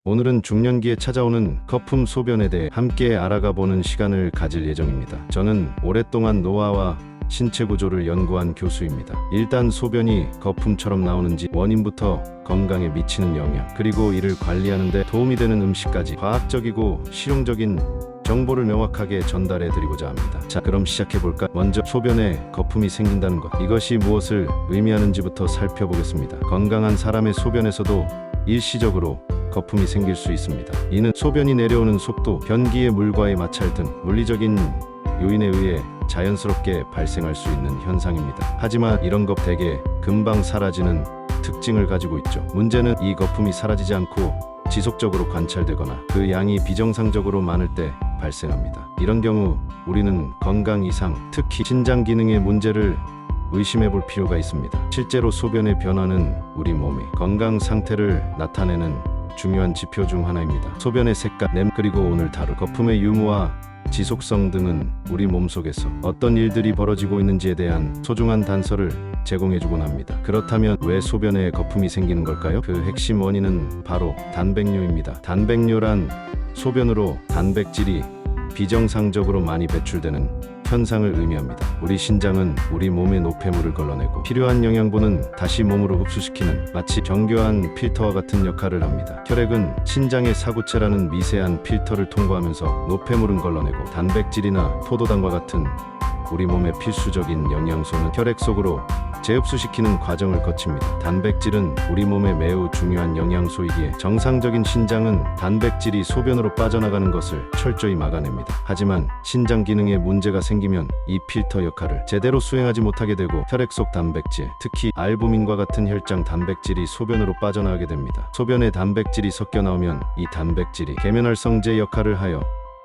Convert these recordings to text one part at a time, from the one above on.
오늘은 중년기에 찾아오는 거품 소변에 대해 함께 알아가 보는 시간을 가질 예정입니다. 저는 오랫동안 노화와 신체 구조를 연구한 교수입니다. 일단 소변이 거품처럼 나오는지 원인부터 건강에 미치는 영향, 그리고 이를 관리하는 데 도움이 되는 음식까지 과학적이고 실용적인 정보를 명확하게 전달해 드리고자 합니다. 자, 그럼 시작해 볼까? 먼저 소변에 거품이 생긴다는 것, 이것이 무엇을 의미하는지부터 살펴보겠습니다. 건강한 사람의 소변에서도 일시적으로 거품이 생길 수 있습니다. 이는 소변이 내려오는 속도, 변기의 물과의 마찰 등 물리적인 요인에 의해 자연스럽게 발생할 수 있는 현상입니다. 하지만 이런 것 대개 금방 사라지는 특징을 가지고 있죠. 문제는 이 거품이 사라지지 않고 지속적으로 관찰되거나 그 양이 비정상적으로 많을 때 발생합니다. 이런 경우 우리는 건강 이상, 특히 신장 기능의 문제를 의심해 볼 필요가 있습니다. 실제로 소변의 변화는 우리 몸의 건강 상태를 나타내는 중요한 지표 중 하나입니다. 소변의 색깔, 그리고 오늘 다룰 거품의 유무와 지속성 등은 우리 몸속에서 어떤 일들이 벌어지고 있는지에 대한 소중한 단서를 제공해주곤 합니다. 그렇다면 왜 소변에 거품이 생기는 걸까요? 그 핵심 원인은 바로 단백뇨입니다. 단백뇨란 소변으로 단백질이 비정상적으로 많이 배출되는 현상을 의미합니다. 우리 신장은 우리 몸의 노폐물을 걸러내고 필요한 영양분은 다시 몸으로 흡수시키는 마치 정교한 필터와 같은 역할을 합니다. 혈액은 신장의 사구체라는 미세한 필터를 통과하면서 노폐물은 걸러내고 단백질이나 포도당과 같은 우리 몸의 필수적인 영양소는 혈액 속으로 재흡수시키는 과정을 거칩니다. 단백질은 우리 몸에 매우 중요한 영양소이기에 정상적인 신장은 단백질이 소변으로 빠져나가는 것을 철저히 막아냅니다. 하지만 신장 기능에 문제가 생기면 이 필터 역할을 제대로 수행하지 못하게 되고 혈액 속 단백질, 특히 알부민과 같은 혈장 단백질이 소변으로 빠져나가게 됩니다. 소변에 단백질이 섞여 나오면 이 단백질이 계면활성제 역할을 하여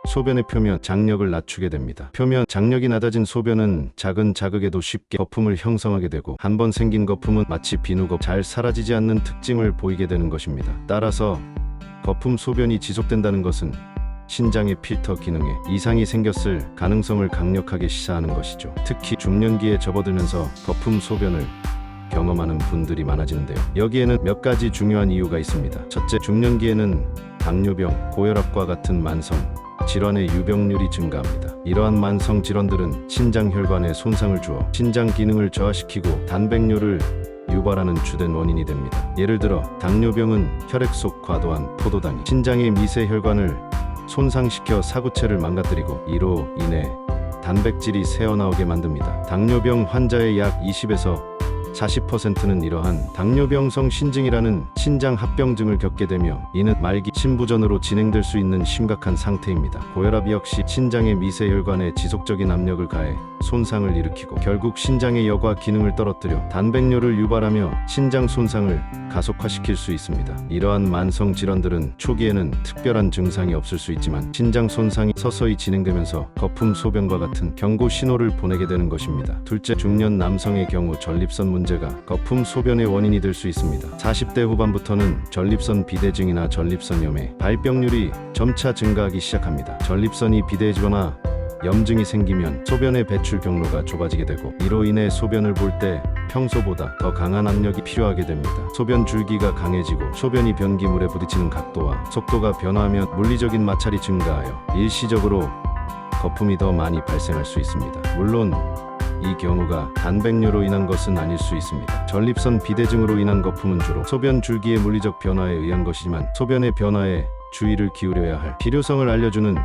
소변의 표면 장력을 낮추게 됩니다. 표면 장력이 낮아진 소변은 작은 자극에도 쉽게 거품을 형성하게 되고 한번 생긴 거품은 마치 비누거 잘 사라지지 않는 특징을 보이게 되는 것입니다. 따라서 거품 소변이 지속된다는 것은 신장의 필터 기능에 이상이 생겼을 가능성을 강력하게 시사하는 것이죠. 특히 중년기에 접어들면서 거품 소변을 경험하는 분들이 많아지는데요. 여기에는 몇 가지 중요한 이유가 있습니다. 첫째, 중년기에는 당뇨병, 고혈압과 같은 만성 질환의 유병률이 증가합니다. 이러한 만성 질환들은 신장 혈관에 손상을 주어 신장 기능을 저하시키고 단백뇨를 유발하는 주된 원인이 됩니다. 예를 들어 당뇨병은 혈액 속 과도한 포도당이 신장의 미세 혈관을 손상시켜 사구체를 망가뜨리고 이로 인해 단백질이 새어나오게 만듭니다. 당뇨병 환자의 약 20에서 40%는 이러한 당뇨병성 신증이라는 신장 합병증을 겪게 되며 이는 말기 심부전으로 진행될 수 있는 심각한 상태입니다. 고혈압 역시 신장의 미세 혈관에 지속적인 압력을 가해 손상을 일으키고 결국 신장의 여과 기능을 떨어뜨려 단백뇨를 유발하며 신장 손상을 가속화시킬 수 있습니다. 이러한 만성 질환들은 초기에는 특별한 증상이 없을 수 있지만 신장 손상이 서서히 진행되면서 거품 소변과 같은 경고 신호를 보내게 되는 것입니다. 둘째, 중년 남성의 경우 전립선 문제가 거품 소변의 원인이 될 수 있습니다. 40대 후반부터는 전립선 비대증이나 전립선염의 발병률이 점차 증가하기 시작합니다. 전립선이 비대해지거나 염증이 생기면 소변의 배출 경로가 좁아지게 되고 이로 인해 소변을 볼 때 평소보다 더 강한 압력이 필요하게 됩니다. 소변 줄기가 강해지고 소변이 변기물에 부딪히는 각도와 속도가 변화하면 물리적인 마찰이 증가하여 일시적으로 거품이 더 많이 발생할 수 있습니다. 물론 이 경우가 단백뇨로 인한 것은 아닐 수 있습니다. 전립선 비대증으로 인한 거품은 주로 소변 줄기의 물리적 변화에 의한 것이지만 소변의 변화에 주의를 기울여야 할 필요성을 알려주는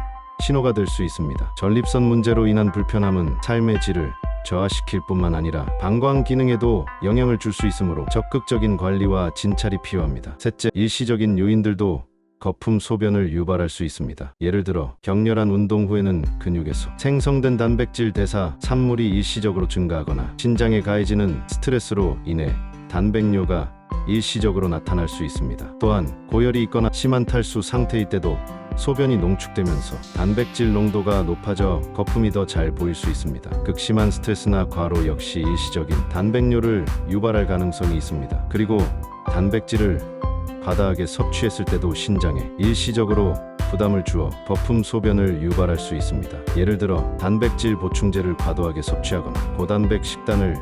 신호가 될 수 있습니다. 전립선 문제로 인한 불편함은 삶의 질을 저하시킬 뿐만 아니라 방광 기능에도 영향을 줄 수 있으므로 적극적인 관리와 진찰이 필요합니다. 셋째, 일시적인 요인들도 거품 소변을 유발할 수 있습니다. 예를 들어 격렬한 운동 후에는 근육에서 생성된 단백질 대사 산물이 일시적으로 증가하거나 신장에 가해지는 스트레스로 인해 단백뇨가 일시적으로 나타날 수 있습니다. 또한 고열이 있거나 심한 탈수 상태일 때도 소변이 농축되면서 단백질 농도가 높아져 거품이 더 잘 보일 수 있습니다. 극심한 스트레스나 과로 역시 일시적인 단백뇨를 유발할 가능성이 있습니다. 그리고 단백질을 과다하게 섭취했을 때도 신장에 일시적으로 부담을 주어 거품 소변을 유발할 수 있습니다. 예를 들어 단백질 보충제를 과도하게 섭취하거나 고단백 식단을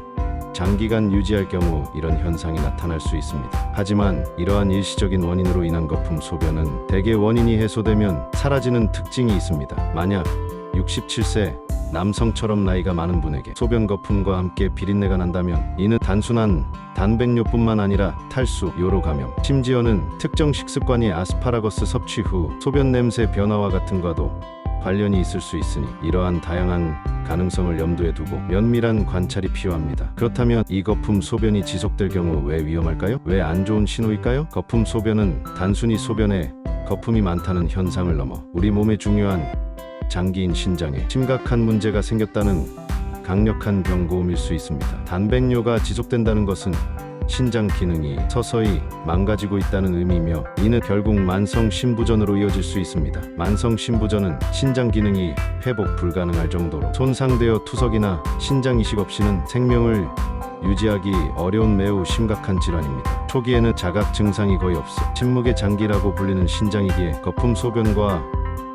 장기간 유지할 경우 이런 현상이 나타날 수 있습니다. 하지만 이러한 일시적인 원인으로 인한 거품 소변은 대개 원인이 해소되면 사라지는 특징이 있습니다. 만약 67세 남성처럼 나이가 많은 분에게 소변 거품과 함께 비린내가 난다면 이는 단순한 단백뇨뿐만 아니라 탈수, 요로 감염, 심지어는 특정 식습관이 아스파라거스 섭취 후 소변 냄새 변화와 같은 과도 관련이 있을 수 있으니 이러한 다양한 가능성을 염두에 두고 면밀한 관찰이 필요합니다. 그렇다면 이 거품 소변이 지속될 경우 왜 위험할까요? 왜 안 좋은 신호일까요? 거품 소변은 단순히 소변에 거품이 많다는 현상을 넘어 우리 몸에 중요한 장기인 신장에 심각한 문제가 생겼다는 강력한 경고음일 수 있습니다. 단백뇨가 지속된다는 것은 신장 기능이 서서히 망가지고 있다는 의미이며 이는 결국 만성 신부전으로 이어질 수 있습니다. 만성 신부전은 신장 기능이 회복 불가능할 정도로 손상되어 투석이나 신장 이식 없이는 생명을 유지하기 어려운 매우 심각한 질환입니다. 초기에는 자각 증상이 거의 없어 침묵의 장기라고 불리는 신장이기에 거품 소변과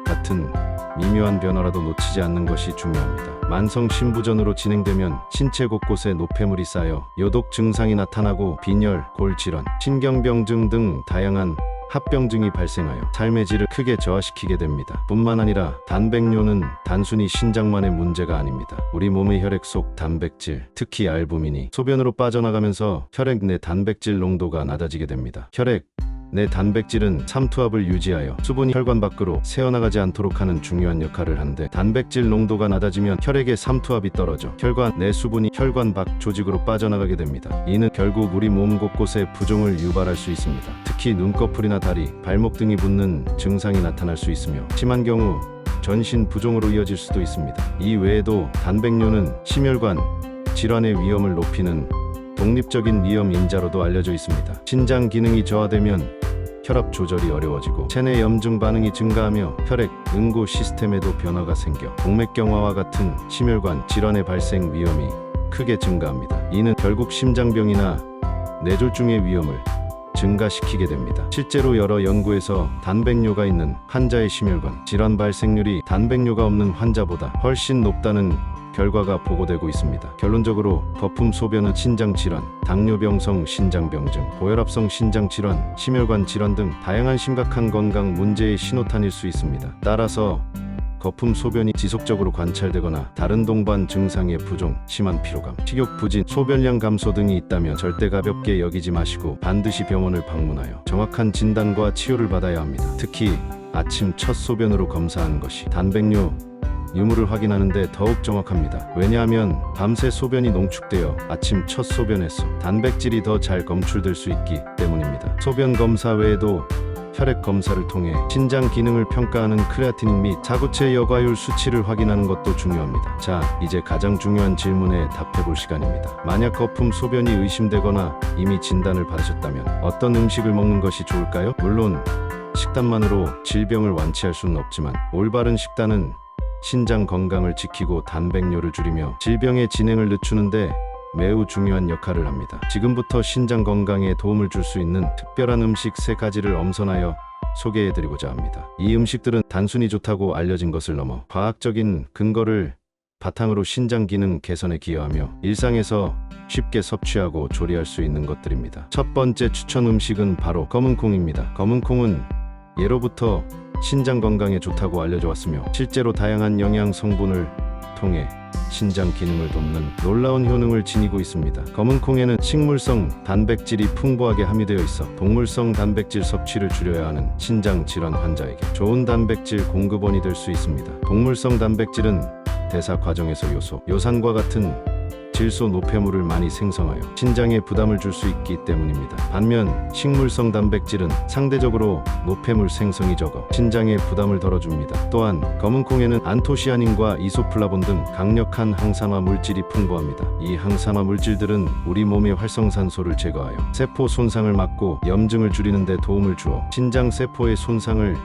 같은 미묘한 변화라도 놓치지 않는 것이 중요합니다. 만성 신부전으로 진행되면 신체 곳곳에 노폐물이 쌓여 요독 증상이 나타나고 빈혈, 골질환, 신경병증 등 다양한 합병증이 발생하여 삶의 질을 크게 저하시키게 됩니다. 뿐만 아니라 단백뇨는 단순히 신장만의 문제가 아닙니다. 우리 몸의 혈액 속 단백질, 특히 알부민이 소변으로 빠져나가면서 혈액 내 단백질 농도가 낮아지게 됩니다. 혈액 내 단백질은 삼투압을 유지하여 수분이 혈관 밖으로 새어나가지 않도록 하는 중요한 역할을 하는데 단백질 농도가 낮아지면 혈액의 삼투압이 떨어져 혈관 내 수분이 혈관 밖 조직으로 빠져나가게 됩니다. 이는 결국 우리 몸 곳곳에 부종을 유발할 수 있습니다. 특히 눈꺼풀이나 다리, 발목 등이 붓는 증상이 나타날 수 있으며 심한 경우 전신 부종으로 이어질 수도 있습니다. 이 외에도 단백뇨는 심혈관 질환의 위험을 높이는 독립적인 위험 인자로도 알려져 있습니다. 신장 기능이 저하되면 혈압 조절이 어려워지고 체내 염증 반응이 증가하며 혈액 응고 시스템에도 변화가 생겨 동맥경화와 같은 심혈관 질환의 발생 위험이 크게 증가합니다. 이는 결국 심장병이나 뇌졸중의 위험을 증가시키게 됩니다. 실제로 여러 연구에서 단백뇨가 있는 환자의 심혈관 질환 발생률이 단백뇨가 없는 환자보다 훨씬 높다는 결과가 보고되고 있습니다. 결론적으로 거품 소변은 신장 질환, 당뇨병성 신장병증, 고혈압성 신장 질환, 심혈관 질환 등 다양한 심각한 건강 문제의 신호탄일 수 있습니다. 따라서 거품 소변이 지속적으로 관찰되거나 다른 동반 증상의 부종, 심한 피로감, 식욕 부진, 소변량 감소 등이 있다면 절대 가볍게 여기지 마시고 반드시 병원을 방문하여 정확한 진단과 치료를 받아야 합니다. 특히 아침 첫 소변으로 검사하는 것이 단백뇨 유무를 확인하는 데 더욱 정확합니다. 왜냐하면 밤새 소변이 농축되어 아침 첫 소변에서 단백질이 더 잘 검출될 수 있기 때문입니다. 소변 검사 외에도 혈액 검사를 통해 신장 기능을 평가하는 크레아티닌 및 자구체 여과율 수치를 확인하는 것도 중요합니다. 자, 이제 가장 중요한 질문에 답해볼 시간입니다. 만약 거품 소변이 의심되거나 이미 진단을 받으셨다면 어떤 음식을 먹는 것이 좋을까요? 물론 식단만으로 질병을 완치할 수는 없지만 올바른 식단은 신장 건강을 지키고 단백뇨를 줄이며 질병의 진행을 늦추는데 매우 중요한 역할을 합니다. 지금부터 신장 건강에 도움을 줄 수 있는 특별한 음식 3가지를 엄선하여 소개해드리고자 합니다. 이 음식들은 단순히 좋다고 알려진 것을 넘어 과학적인 근거를 바탕으로 신장 기능 개선에 기여하며 일상에서 쉽게 섭취하고 조리할 수 있는 것들입니다. 첫 번째 추천 음식은 바로 검은콩입니다. 검은콩은 예로부터 신장 건강에 좋다고 알려져 왔으며 실제로 다양한 영양 성분을 통해 신장 기능을 돕는 놀라운 효능을 지니고 있습니다. 검은콩에는 식물성 단백질이 풍부하게 함유되어 있어 동물성 단백질 섭취를 줄여야 하는 신장 질환 환자에게 좋은 단백질 공급원이 될 수 있습니다. 동물성 단백질은 대사 과정에서 요소, 요산과 같은 질소 노폐물을 많이 생성하여 신장에 부담을 줄 수 있기 때문입니다. 반면 식물성 단백질은 상대적으로 노폐물 생성이 적어 신장에 부담을 덜어줍니다. 또한 검은콩에는 안토시아닌과 이소플라본 등 강력한 항산화 물질이 풍부합니다. 이 항산화 물질들은 우리 몸의 활성산소를 제거하여 세포 손상을 막고 염증을 줄이는 데 도움을 주어 신장 세포의 손상을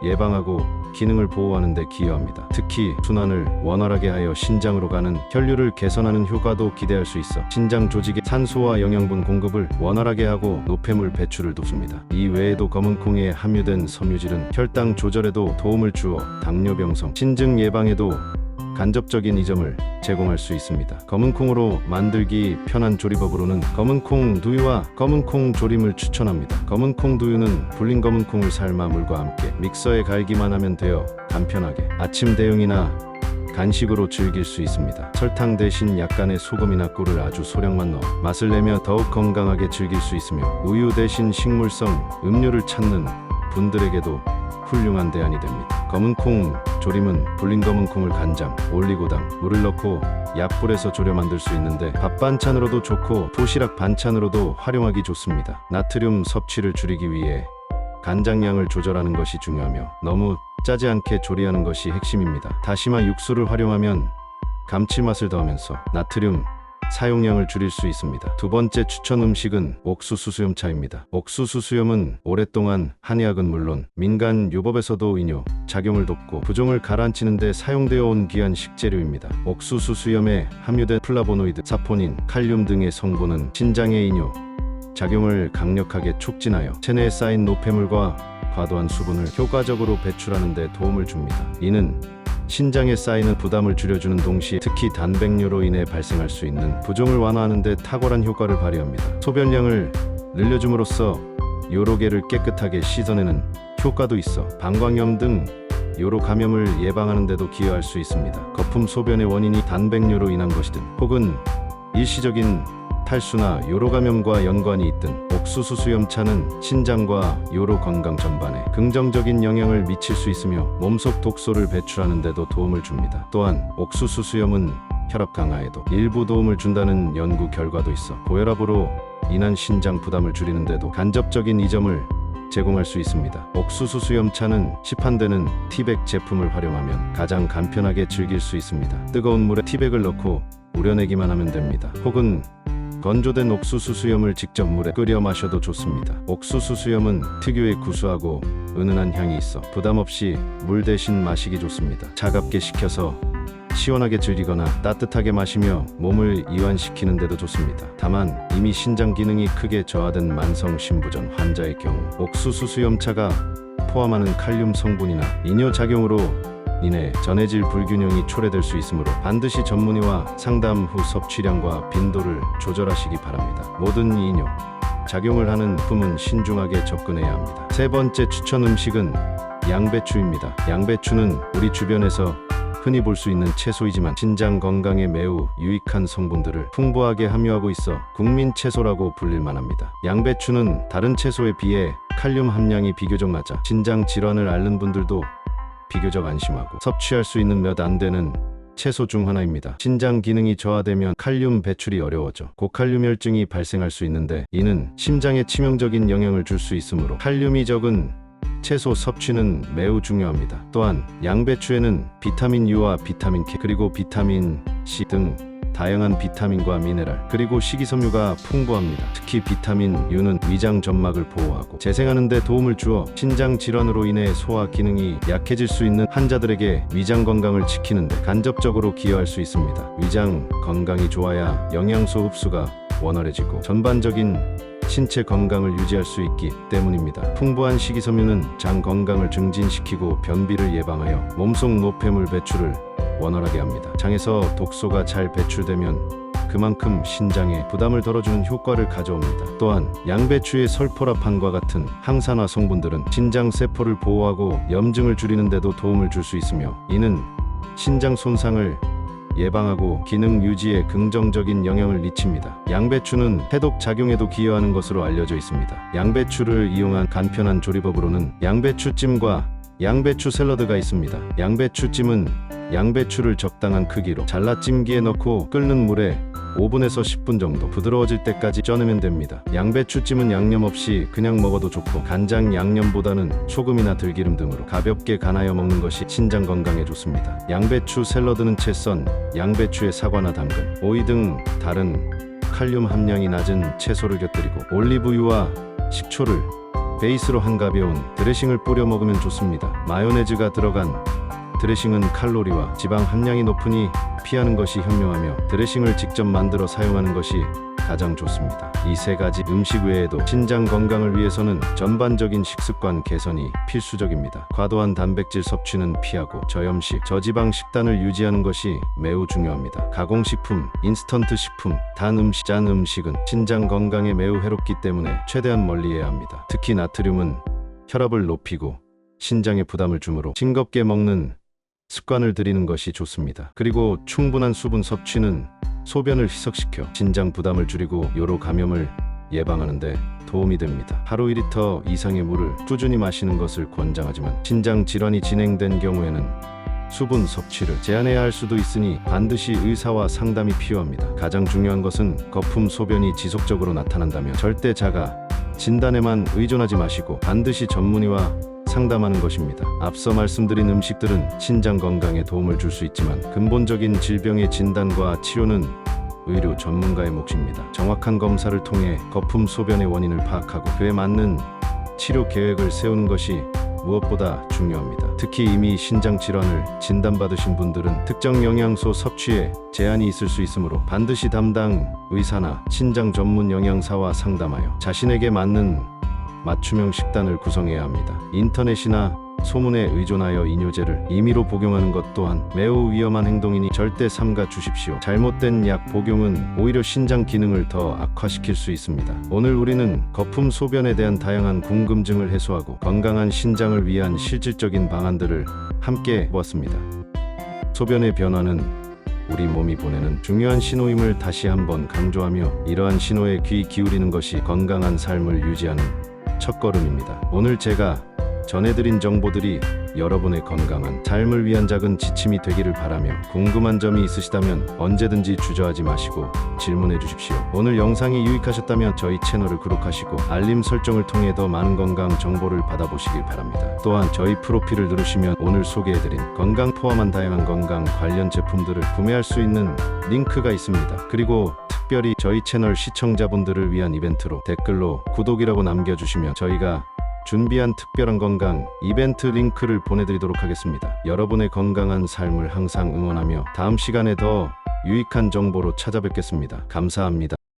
예방하고 기능을 보호하는 데 기여합니다. 특히 순환을 원활하게 하여 신장으로 가는 혈류를 개선하는 효과도 기대할 수 있어 신장 조직의 산소와 영양분 공급을 원활하게 하고 노폐물 배출을 돕습니다. 이 외에도 검은콩에 함유된 섬유질은 혈당 조절에도 도움을 주어 당뇨병성 신증 예방에도 간접적인 이점을 제공할 수 있습니다. 검은콩으로 만들기 편한 조리법으로는 검은콩 두유와 검은콩 조림을 추천합니다. 검은콩 두유는 불린 검은콩을 삶아 물과 함께 믹서에 갈기만 하면 되어 간편하게 아침 대용이나 간식으로 즐길 수 있습니다. 설탕 대신 약간의 소금이나 꿀을 아주 소량만 넣어 맛을 내며 더욱 건강하게 즐길 수 있으며 우유 대신 식물성 음료를 찾는 분들에게도 훌륭한 대안이 됩니다. 검은콩 조림은 불린 검은콩을 간장, 올리고당, 물을 넣고 약불에서 졸여 만들 수 있는데 밥 반찬으로도 좋고 도시락 반찬으로도 활용하기 좋습니다. 나트륨 섭취를 줄이기 위해 간장량을 조절하는 것이 중요하며 너무 짜지 않게 조리하는 것이 핵심입니다. 다시마 육수를 활용하면 감칠맛을 더하면서 나트륨 사용량을 줄일 수 있습니다. 두 번째 추천 음식은 옥수수 수염차입니다. 옥수수 수염은 오랫동안 한의학은 물론 민간 요법에서도 이뇨 작용을 돕고 부종을 가라앉히는 데 사용되어 온 귀한 식재료입니다. 옥수수 수염에 함유된 플라보노이드, 사포닌, 칼륨 등의 성분은 신장의 이뇨 작용을 강력하게 촉진하여 체내에 쌓인 노폐물과 과도한 수분을 효과적으로 배출하는 데 도움을 줍니다. 이는 신장에 쌓이는 부담을 줄여주는 동시에 특히 단백뇨로 인해 발생할 수 있는 부종을 완화하는 데 탁월한 효과를 발휘합니다. 소변량을 늘려줌으로써 요로계를 깨끗하게 씻어내는 효과도 있어 방광염 등 요로 감염을 예방하는 데도 기여할 수 있습니다. 거품 소변의 원인이 단백뇨로 인한 것이든 혹은 일시적인 탈수나 요로 감염과 연관이 있든 옥수수 수염차는 신장과 요로 건강 전반에 긍정적인 영향을 미칠 수 있으며 몸속 독소를 배출하는 데도 도움을 줍니다. 또한 옥수수 수염은 혈압 강화에도 일부 도움을 준다는 연구 결과도 있어 고혈압으로 인한 신장 부담을 줄이는 데도 간접적인 이점을 제공할 수 있습니다. 옥수수 수염차는 시판되는 티백 제품을 활용하면 가장 간편하게 즐길 수 있습니다. 뜨거운 물에 티백을 넣고 우려내기만 하면 됩니다. 혹은 건조된 옥수수 수염을 직접 물에 끓여 마셔도 좋습니다. 옥수수 수염은 특유의 구수하고 은은한 향이 있어 부담 없이 물 대신 마시기 좋습니다. 차갑게 식혀서 시원하게 즐기거나 따뜻하게 마시며 몸을 이완시키는 데도 좋습니다. 다만 이미 신장 기능이 크게 저하된 만성 신부전 환자의 경우 옥수수 수염차가 포함하는 칼륨 성분이나 이뇨 작용으로 인해 전해질 불균형이 초래될 수 있으므로 반드시 전문의와 상담 후 섭취량과 빈도를 조절하시기 바랍니다. 모든 이뇨 작용을 하는 품은 신중하게 접근해야 합니다. 세 번째 추천 음식은 양배추입니다. 양배추는 우리 주변에서 흔히 볼 수 있는 채소이지만 신장 건강에 매우 유익한 성분들을 풍부하게 함유하고 있어 국민 채소라고 불릴 만합니다. 양배추는 다른 채소에 비해 칼륨 함량이 비교적 낮아 신장 질환을 앓는 분들도 비교적 안심하고 섭취할 수 있는 몇 안 되는 채소 중 하나입니다. 신장 기능이 저하되면 칼륨 배출이 어려워져 고칼륨혈증이 발생할 수 있는데 이는 심장에 치명적인 영향을 줄 수 있으므로 칼륨이 적은 채소 섭취는 매우 중요합니다. 또한 양배추에는 비타민 U와 비타민 K 그리고 비타민 C 등 다양한 비타민과 미네랄 그리고 식이섬유가 풍부합니다. 특히 비타민 U는 위장 점막을 보호하고 재생하는 데 도움을 주어 신장 질환으로 인해 소화 기능이 약해질 수 있는 환자들에게 위장 건강을 지키는 데 간접적으로 기여할 수 있습니다. 위장 건강이 좋아야 영양소 흡수가 원활해지고 전반적인 신체 건강을 유지할 수 있기 때문입니다. 풍부한 식이섬유는 장 건강을 증진시키고 변비를 예방하여 몸속 노폐물 배출을 원활하게 합니다. 장에서 독소가 잘 배출되면 그만큼 신장에 부담을 덜어주는 효과를 가져옵니다. 또한 양배추의 설포라판과 같은 항산화 성분들은 신장 세포를 보호하고 염증을 줄이는 데도 도움을 줄 수 있으며 이는 신장 손상을 예방하고 기능 유지에 긍정적인 영향을 미칩니다. 양배추는 해독 작용에도 기여하는 것으로 알려져 있습니다. 양배추를 이용한 간편한 조리법으로는 양배추찜과 양배추 샐러드가 있습니다. 양배추찜은 양배추를 적당한 크기로 잘라 찜기에 넣고 끓는 물에 5분에서 10분 정도 부드러워질 때까지 쪄내면 됩니다. 양배추찜은 양념 없이 그냥 먹어도 좋고 간장 양념보다는 소금이나 들기름 등으로 가볍게 간하여 먹는 것이 신장 건강에 좋습니다. 양배추 샐러드는 채 썬 양배추에 사과나 당근, 오이 등 다른 칼륨 함량이 낮은 채소를 곁들이고 올리브유와 식초를 베이스로 한 가벼운 드레싱을 뿌려 먹으면 좋습니다. 마요네즈가 들어간 드레싱은 칼로리와 지방 함량이 높으니 피하는 것이 현명하며 드레싱을 직접 만들어 사용하는 것이 가장 좋습니다. 이 세 가지 음식 외에도 신장 건강을 위해서는 전반적인 식습관 개선이 필수적입니다. 과도한 단백질 섭취는 피하고 저염식, 저지방 식단을 유지하는 것이 매우 중요합니다. 가공식품, 인스턴트 식품, 단 음식, 짠 음식은 신장 건강에 매우 해롭기 때문에 최대한 멀리해야 합니다. 특히 나트륨은 혈압을 높이고 신장에 부담을 주므로 싱겁게 먹는 습관을 들이는 것이 좋습니다. 그리고 충분한 수분 섭취는 소변을 희석시켜 신장 부담을 줄이고 요로 감염을 예방하는 데 도움이 됩니다. 하루 1리터 이상의 물을 꾸준히 마시는 것을 권장하지만 신장 질환이 진행된 경우에는 수분 섭취를 제한해야 할 수도 있으니 반드시 의사와 상담이 필요합니다. 가장 중요한 것은 거품 소변이 지속적으로 나타난다면 절대 자가 진단에만 의존하지 마시고 반드시 전문의와 상담하는 것입니다. 앞서 말씀드린 음식들은 신장 건강에 도움을 줄 수 있지만 근본적인 질병의 진단과 치료는 의료 전문가의 몫입니다. 정확한 검사를 통해 거품 소변의 원인을 파악하고 그에 맞는 치료 계획을 세우는 것이 무엇보다 중요합니다. 특히 이미 신장 질환을 진단받으신 분들은 특정 영양소 섭취에 제한이 있을 수 있으므로 반드시 담당 의사나 신장 전문 영양사와 상담하여 자신에게 맞는 맞춤형 식단을 구성해야 합니다. 인터넷이나 소문에 의존하여 이뇨제를 임의로 복용하는 것 또한 매우 위험한 행동이니 절대 삼가 주십시오. 잘못된 약 복용은 오히려 신장 기능을 더 악화시킬 수 있습니다. 오늘 우리는 거품 소변에 대한 다양한 궁금증을 해소하고 건강한 신장을 위한 실질적인 방안들을 함께 보았습니다. 소변의 변화는 우리 몸이 보내는 중요한 신호임을 다시 한번 강조하며 이러한 신호에 귀 기울이는 것이 건강한 삶을 유지하는 첫걸음입니다. 오늘 제가 전해드린 정보들이 여러분의 건강한 삶을 위한 작은 지침이 되기를 바라며 궁금한 점이 있으시다면 언제든지 주저하지 마시고 질문해 주십시오. 오늘 영상이 유익하셨다면 저희 채널을 구독하시고 알림 설정을 통해 더 많은 건강 정보를 받아보시길 바랍니다. 또한 저희 프로필을 누르시면 오늘 소개해드린 건강 포함한 다양한 건강 관련 제품들을 구매할 수 있는 링크가 있습니다. 그리고 특별히 저희 채널 시청자분들을 위한 이벤트로 댓글로 구독이라고 남겨주시면 저희가 준비한 특별한 건강 이벤트 링크를 보내드리도록 하겠습니다. 여러분의 건강한 삶을 항상 응원하며 다음 시간에 더 유익한 정보로 찾아뵙겠습니다. 감사합니다.